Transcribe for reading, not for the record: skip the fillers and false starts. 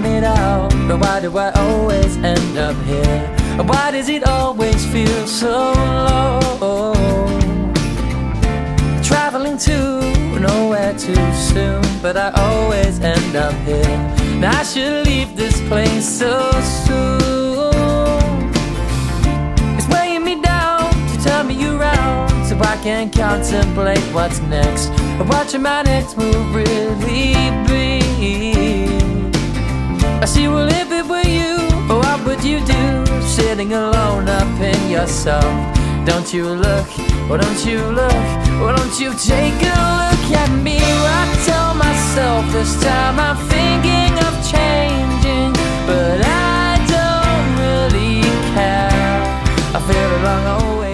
figuring it out. But why do I always end up here? Why does it always feel so low? Traveling to nowhere too soon, but I always end up here. Now I should leave this place so soon. It's weighing me down to turn me around, so I can contemplate what's next, or what should my next move really be. I see, well, if it were you, what would you do? Sitting alone up in yourself. Don't you look, oh don't you look, oh don't you take a look at me. I tell myself this time I'm thinking of changing, but I don't really care. I feel along always.